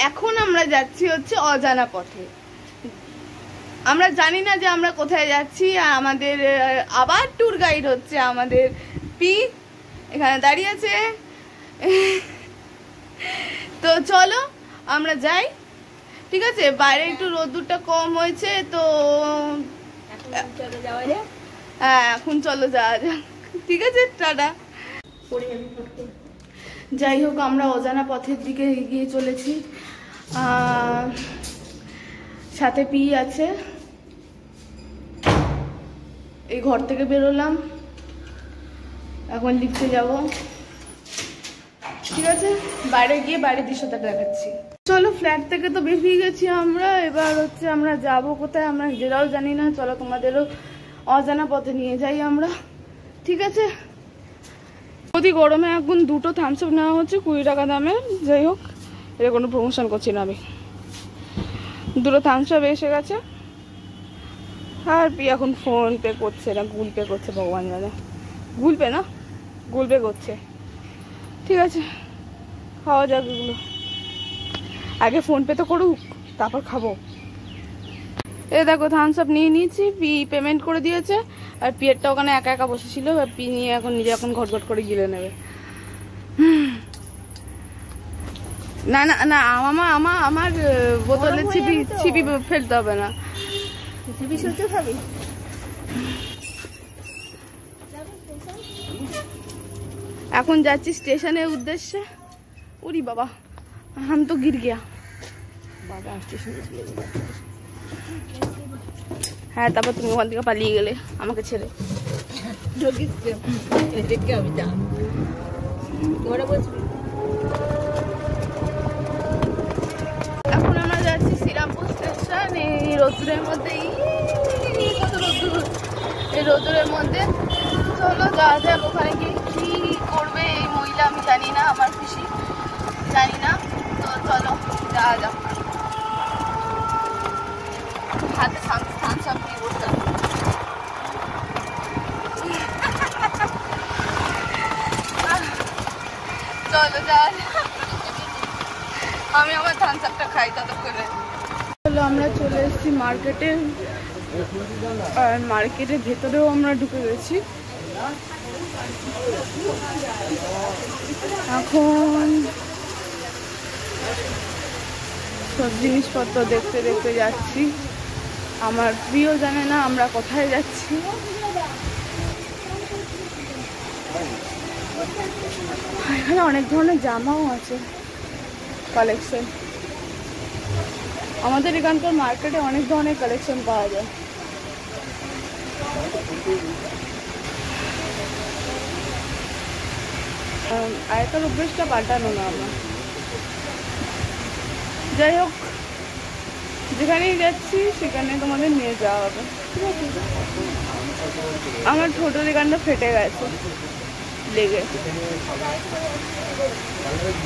এখন আমরা যাচ্ছি হচ্ছে অজানা পথে। আমরা জানি না যে আমরা কোথায় যাচ্ছি। আর আমাদের আবার ট্যুর গাইড হচ্ছে আমাদের পি, এখানে দাঁড়িয়ে আছে। তো চলো আমরা যাই, ঠিক আছে? বাইরে একটু রোদ্দুরটা কম হয়েছে, তো হ্যাঁ এখন চলো যাওয়া যাক, ঠিক আছে? টাটা। যাই হোক, আমরা অজানা পথের দিকে এগিয়ে চলেছি। সাথে পি আছে। এই ঘর থেকে বেরোলাম, এখন লিফটে যাব, ঠিক আছে? বাইরে গিয়ে বাইরের দৃশ্যটা দেখাচ্ছি। চলো, ফ্ল্যাট থেকে তো বেরিয়ে গেছি আমরা। এবার হচ্ছে আমরা যাব কোথায় আমরা নিজেরাও জানি না। চলো তোমাদেরও অজানা পথে নিয়ে যাই আমরা, ঠিক আছে? অতি গরমে এখন 2টো থামস আপ নেওয়া হচ্ছে 20 টাকা দামে। যাই হোক, এটা কোনো প্রমোশন করছি না আমি। 2টো থামস আপ এসে গেছে। আর পি এখন ফোন পে করছে না গুগল পে করছে, ভগবান জানে। গুগল পে না, গুগল পে করছে, ঠিক আছে? খাওয়া যাক এগুলো, আগে ফোন পে তো করুক, তারপর খাবো। এ দেখো, থামস আপ নিয়ে নিয়েছি, পি পেমেন্ট করে দিয়েছে। আর পিয়েরটা ওখানে একা একা বসেছিল, পি নিয়ে এখন নিজে এখন ঘটঘট করে গিলে নেবে। না না না, আমার বোতলে ছিপি ফেলতে হবে না। এখন যাচ্ছি স্টেশনের উদ্দেশ্যে। উরি বাবা, हम तो गिर गया বাবা। স্টেশনে চলে গেল। হ্যাঁ, তারপর তুমি ওখান থেকে পালিয়ে গেলে আমাকে ছেড়ে। এখন আমরা যাচ্ছি শ্রীরামপুর স্টেশন। এই রোদ্দুরের মধ্যে, কত রোদ্দুর, এই রোদ্দুরের মধ্যে চলো যাওয়া যাক। ওখানে গিয়ে কি করবে এই মহিলা আমি জানি না, আমার খুশি জানি না। তো চলো যাওয়া যাক। হাতে থামস আপ নিয়ে বসতে হবে। চলো যাওয়া যাক, আমি আমার থামস আপটা খাই ততক্ষণে। চলো, আমরা চলে এসেছি মার্কেটে। আর মার্কেটের ভেতরেও আমরা ঢুকে গেছি। এখন সব জিনিসপত্র দেখতে দেখতে যাচ্ছি। আমার প্রিয় জানে না আমরা কোথায় যাচ্ছি। এখানে অনেক ধরনের জামাও আছে কালেকশন। আমাদের এখানকার মার্কেটে অনেক ধরনের কালেকশন পাওয়া যায়। আগেকার অভ্যেসটা পাল্টানো না আমরা। যাই হোক, যেখানেই যাচ্ছি সেখানে তোমাদের নিয়ে যাওয়া হবে, ঠিক আছে? আমার ছোটোর এখানটা ফেটে গেছে লেগে,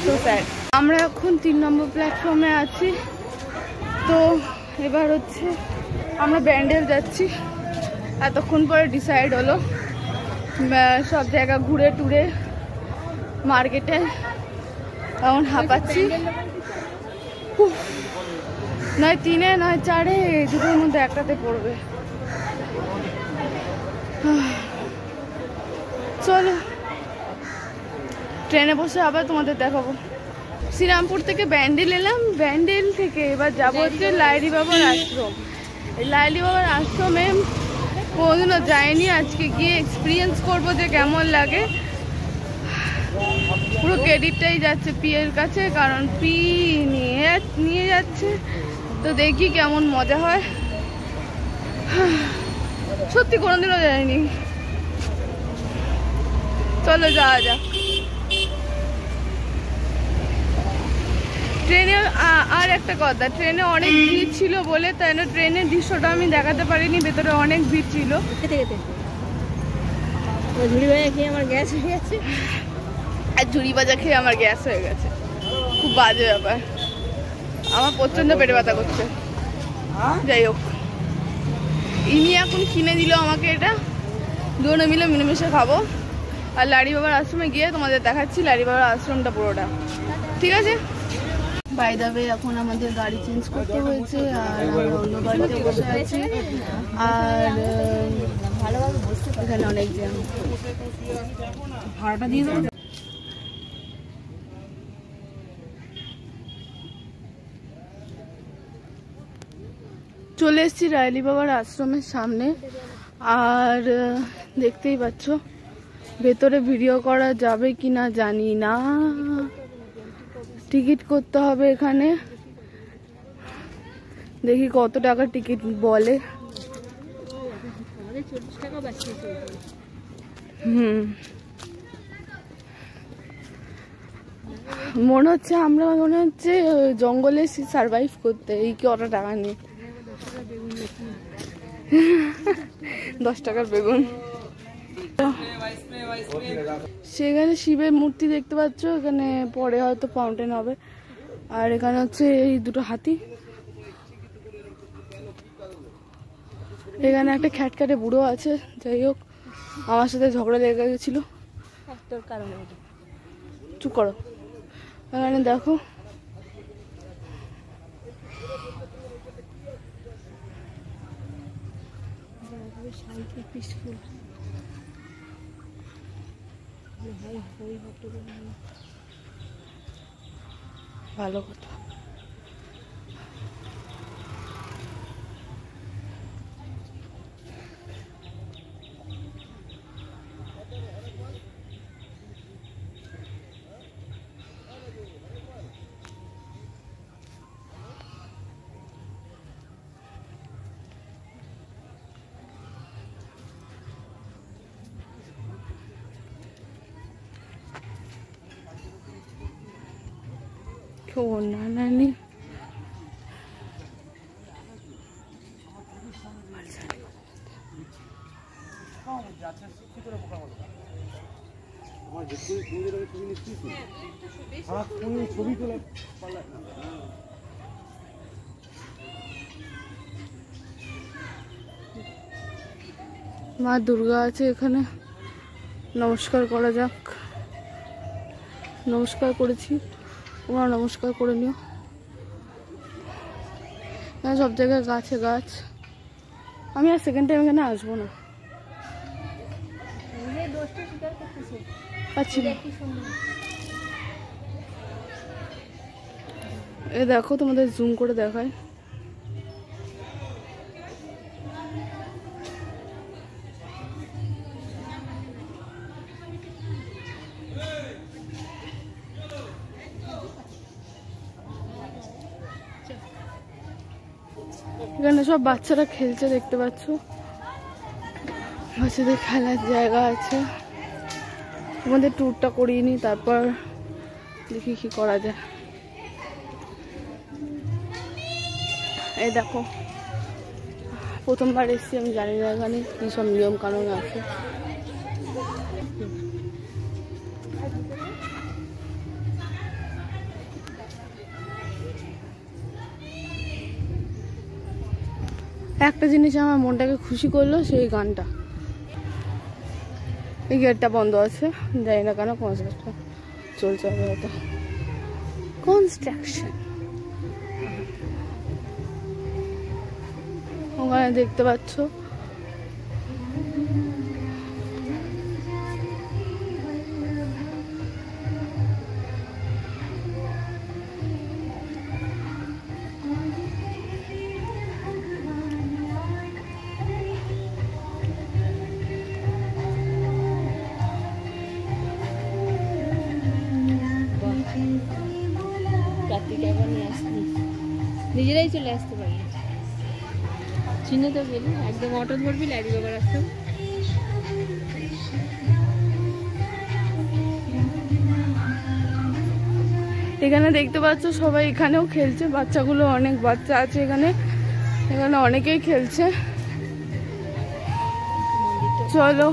তো স্যাড। আমরা এখন 3 নম্বর প্ল্যাটফর্মে আছি। তো এবার হচ্ছে আমরা ব্যান্ডেল যাচ্ছি। এতক্ষণ পরে ডিসাইড হলো, সব জায়গা ঘুরে টুরে মার্কেটে এখন হাঁপাচ্ছি। নয় 3-এ নয় 4-এ, এই দুটোর মধ্যে একটাতে পড়বে। চলো ট্রেনে বসে আবার তোমাদের দেখাবো। শ্রীরামপুর থেকে ব্যান্ডেল এলাম, ব্যান্ডেল থেকে এবার যাবো হচ্ছে লাইলি বাবার আশ্রম। এই লাইলি বাবার আশ্রমে কোনোদিনও যাইনি, আজকে গিয়ে এক্সপিরিয়েন্স করবো যে কেমন লাগে। পুরো ক্রেডিটটাই যাচ্ছে পি এর কাছে, কারণ পি নিয়ে যাচ্ছে। তো দেখি কেমন মজা হয়। সত্যি কোনোদিনও যায়নি। চলো যাওয়া যাক। ট্রেনে আর একটা কথা, ট্রেনে অনেক ভিড় ছিল বলে তাই না ট্রেনের দৃশ্যটা আমি দেখাতে পারিনি, ভেতরে অনেক ভিড় ছিল। ঝুড়ি ভাজা খেয়ে আমার গ্যাস হয়ে গেছে। আর ঝুড়ি ভাজা খেয়ে আমার গ্যাস হয়ে গেছে, খুব বাজে ব্যাপার। আমার প্রচন্ড পেটে ব্যথা করছে। যাই হোক, ইনি এখন কিনে দিল আমাকে এটা, দুজনে মিলে মিলেমিশে খাবো। আর লাড়ি বাবার আশ্রমে গিয়ে তোমাদের দেখাচ্ছি লাড়ি বাবার আশ্রমটা পুরোটা, ঠিক আছে? বাই দ্য ওয়ে এখন আমাদের গাড়ি চেঞ্জ করতে হয়েছে আর আমরা অন্য গাড়িতে বসে আছি। আর ভালোভাবে বসতে এখানে অনেক জ্যাম, ভাড়াটা দিয়ে দেবো। চলে এসেছি রায়লি বাবার আশ্রমের সামনে। আর দেখতেই পাচ্ছ ভেতরে ভিডিও করা যাবে কিনা জানি না, টিকিট করতে হবে এখানে। দেখি কত টাকা টিকিট বলে। মনে হচ্ছে আমরা জঙ্গলে সার্ভাইভ করতে, এই কি অত টাকা নেই। 10 টাকার বেগুন। সেখানে শিবের মূর্তি দেখতে পাচ্ছ, এখানে পরে হয়তো ফাউন্টেন হবে। আর এখানে হচ্ছে এই দুটো হাতি। এখানে একটা খ্যাটখ্যাটে বুড়ো আছে, যাই হোক আমার সাথে ঝগড়া লেগে গেছিল। চুপ করো। এখানে দেখো ভালো কথা। না নানি মা দুর্গা আছে এখানে, নমস্কার করা যাক। নমস্কার করেছি, তোমরা নমস্কার করে নিও। সব জায়গায় গাছে গাছ। আমি আর সেকেন্ড টাইম এখানে আসবো না। এ দেখো তোমাদের জুম করে দেখায়। এখানে সব বাচ্চারা খেলছে দেখতে পাচ্ছ, বাচ্চাদের খেলার জায়গা আছে। আমাদের ট্যুরটা করিয়ে নি, তারপর দেখি কি করা যায়। এই দেখো প্রথমবার এসেছি, আমি জানি না এখানে কি সব নিয়ম কানুন আছে। একটা জিনিস আমার মনটাকে খুশি করলো, সেই গানটা। এই গেটটা বন্ধ আছে, জানি না কেন, কনস্ট্রাকশন চলছে হয়তো। কনস্ট্রাকশন ওখানে দেখতে পাচ্ছ। নিজেরাই চলে আসতে পারি, চিনে তো গেলি একদম অটো ধরবি, লাইব্রেরি বাবার আসতে। এখানে দেখতে পাচ্ছ সবাই এখানেও খেলছে, বাচ্চাগুলো অনেক বাচ্চা আছে এখানে, এখানে অনেকেই খেলছে। চলো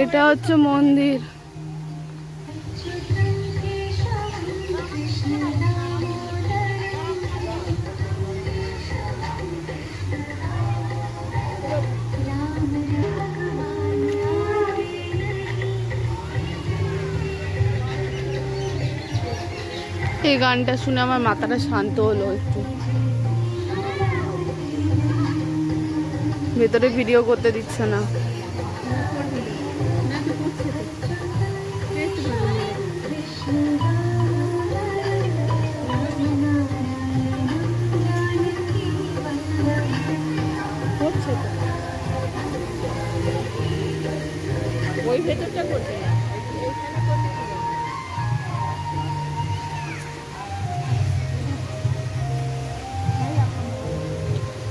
এটা হচ্ছে মন্দির। এই গানটা শুনে আমার মাথাটা শান্ত হলো একটু। ভেতরে ভিডিও করতে দিচ্ছে না। ওই ভেতরটা করতে না,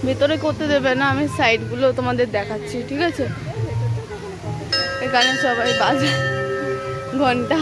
ভেতরে করতে দেবে না, আমি সাইডগুলো তোমাদের দেখাচ্ছি, ঠিক আছে? এখানে সবাই বাজে ঘন্টা।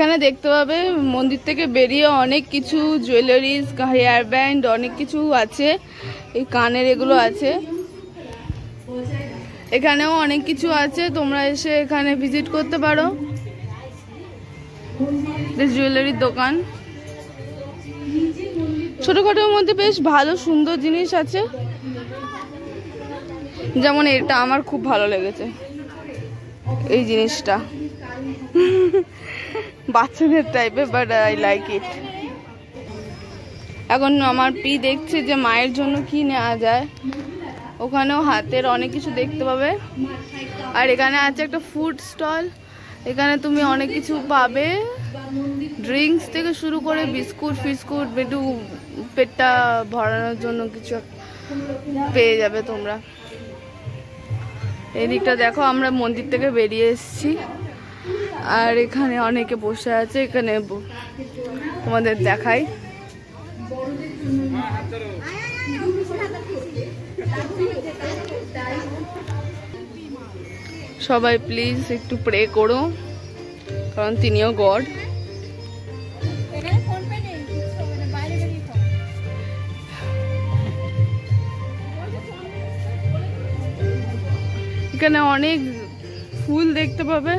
এখানে দেখতে পাবে মন্দির থেকে বেরিয়ে অনেক কিছু জুয়েলারিজ, হেয়ার ব্যান্ড, অনেক কিছু আছে। এই কানের এগুলো আছে, এখানেও অনেক কিছু আছে, তোমরা এসে এখানে ভিজিট করতে পারো। জুয়েলারির দোকান ছোটখাটোর মধ্যে বেশ ভালো সুন্দর জিনিস আছে, যেমন এটা আমার খুব ভালো লেগেছে, এই জিনিসটা বাচ্চাদের টাইপের, বাট আই লাইক ইট। এখন আমার পি দেখছে যে মায়ের জন্য কি নেওয়া যায়, ওখানেও হাতের অনেক কিছু দেখতে পাবে। আর এখানে আছে একটা ফুড স্টল, এখানে তুমি অনেক কিছু পাবে, ড্রিঙ্কস থেকে শুরু করে বিস্কুট ফিস্কুট, একটু পেটটা ভরানোর জন্য কিছু পেয়ে যাবে তোমরা। এদিকটা দেখো, আমরা মন্দির থেকে বেরিয়ে এসেছি আর এখানে অনেকে বসে আছে, এখানে তোমাদের দেখাই। সবাই প্লিজ একটু প্রে করো, কারণ তিনিও গড। এখানে অনেক ফুল দেখতে পাবে,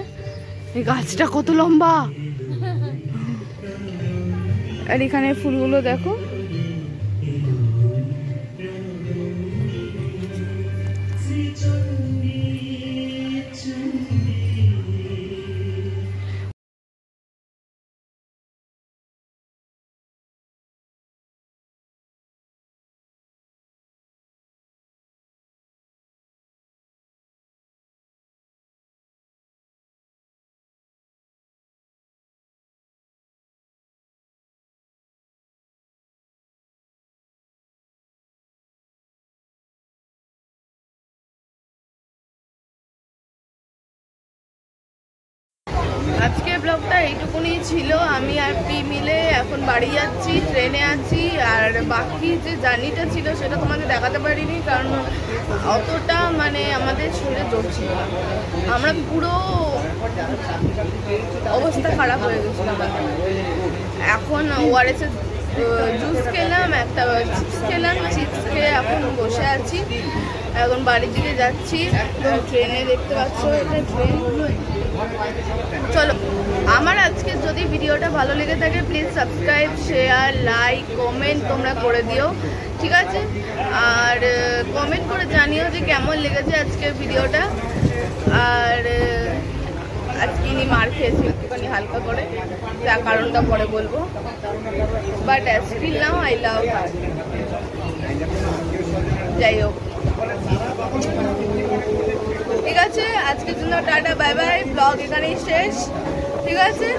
এই গাছটা কত লম্বা, আর এখানে ফুলগুলো দেখো। আজকের ব্লগটা এইটুকুনি ছিল। আমি আর পি মিলে এখন বাড়ি যাচ্ছি, ট্রেনে আছি। আর বাকি যে জার্নিটা ছিল সেটা তোমাদের দেখাতে পারিনি, কারণ অতটা মানে আমাদের শরীরে জোর ছিল না, আমরা পুরো অবস্থা খারাপ হয়ে গেছিল আমাদের। এখন ওআরএস এর জুস খেলাম, একটা চিপস খেলাম, চিপস খেয়ে এখন বসে আছি, এখন বাড়ির দিকে যাচ্ছি। ট্রেনে দেখতে পাচ্ছ, এটা ট্রেন। চলো, আমার আজকে যদি ভিডিওটা ভালো লেগে থাকে please subscribe, share, like, comment তোমরা করে দিও, ঠিক আছে? আর কমেন্ট করে জানিও যে কেমন লেগেছে আজকের ভিডিওটা। আর আজকে ইনি মার খেয়েছি একটুখানি হালকা করে, তার কারণটা পরে বলবো, but still now I love her. যাই হোক, ঠিক আছে, আজকের জন্য টাটা, বাই বাই। ব্লগ এখানেই শেষ, ঠিক আছে?